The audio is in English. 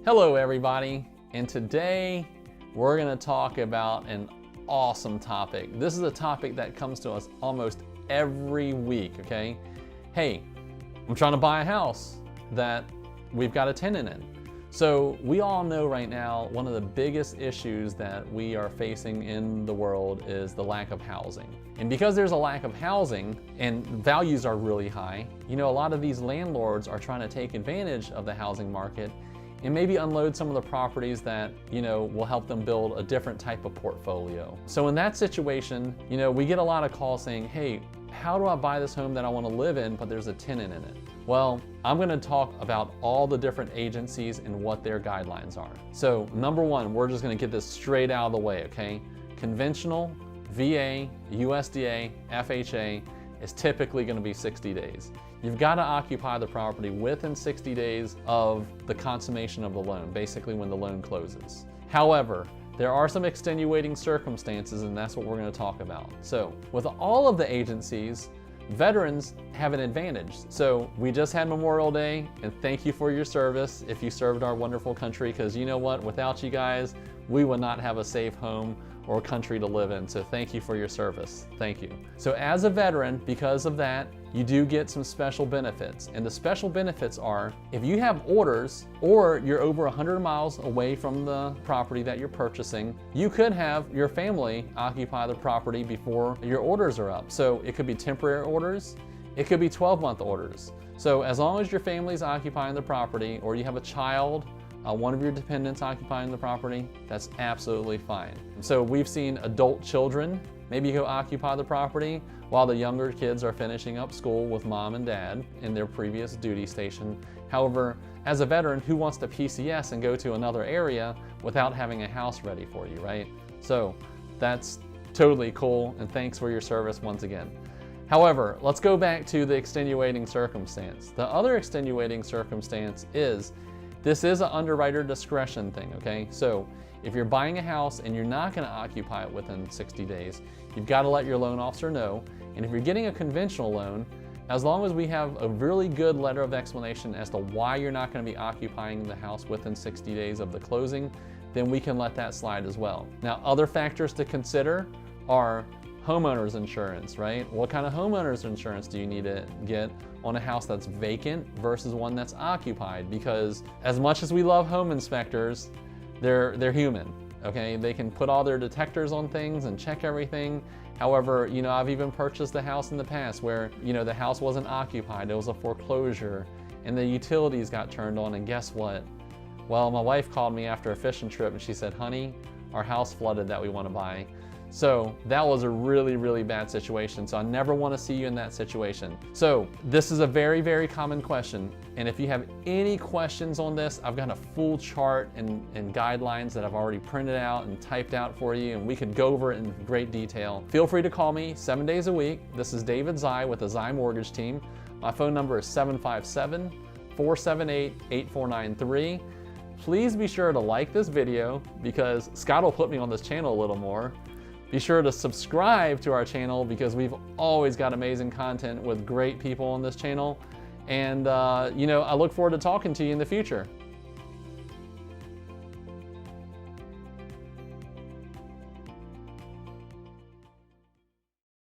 Hello everybody, and today we're going to talk about an awesome topic. This is a topic that comes to us almost every week, okay? Hey, I'm trying to buy a house that we've got a tenant in. So we all know right now one of the biggest issues that we are facing in the world is the lack of housing. And because there's a lack of housing and values are really high, you know, a lot of these landlords are trying to take advantage of the housing market and maybe unload some of the properties that, you know, will help them build a different type of portfolio. So in that situation, you know, we get a lot of calls saying, hey, how do I buy this home that I want to live in, but there's a tenant in it? Well, I'm going to talk about all the different agencies and what their guidelines are. So number one, we're just going to get this straight out of the way, okay? Conventional, VA, USDA, FHA is typically going to be 60 days. You've got to occupy the property within 60 days of the consummation of the loan, basically when the loan closes. However, there are some extenuating circumstances, and that's what we're going to talk about. So with all of the agencies, veterans have an advantage. So we just had Memorial Day, and thank you for your service if you served our wonderful country, because you know what, without you guys, we would not have a safe home or country to live in. So thank you for your service. Thank you. So as a veteran, because of that, you do get some special benefits. And the special benefits are, if you have orders or you're over 100 miles away from the property that you're purchasing, you could have your family occupy the property before your orders are up. So it could be temporary orders, it could be 12-month orders. So as long as your family's occupying the property or you have a child, one of your dependents occupying the property, that's absolutely fine. So we've seen adult children maybe go occupy the property while the younger kids are finishing up school with mom and dad in their previous duty station. However, as a veteran, who wants to PCS and go to another area without having a house ready for you, right? So that's totally cool, and thanks for your service once again. However, let's go back to the extenuating circumstance. The other extenuating circumstance is this is an underwriter discretion thing, okay? So if you're buying a house and you're not gonna occupy it within 60 days, you've gotta let your loan officer know. And if you're getting a conventional loan, as long as we have a really good letter of explanation as to why you're not gonna be occupying the house within 60 days of the closing, then we can let that slide as well. Now, other factors to consider are homeowner's insurance, right? What kind of homeowner's insurance do you need to get on a house that's vacant versus one that's occupied? Because as much as we love home inspectors, they're human, okay? They can put all their detectors on things and check everything. However, you know, I've even purchased a house in the past where, you know, the house wasn't occupied, it was a foreclosure, and the utilities got turned on, and guess what? Well, my wife called me after a fishing trip and she said, honey, our house flooded that we want to buy. So that was a really, really bad situation. So I never want to see you in that situation. So this is a very, very common question. And if you have any questions on this, I've got a full chart and guidelines that I've already printed out and typed out for you, and we could go over it in great detail. Feel free to call me 7 days a week. This is David Zai with the Zai Mortgage Team. My phone number is 757-478-8493. Please be sure to like this video because Scott will put me on this channel a little more. Be sure to subscribe to our channel because we've always got amazing content with great people on this channel. And you know, I look forward to talking to you in the future.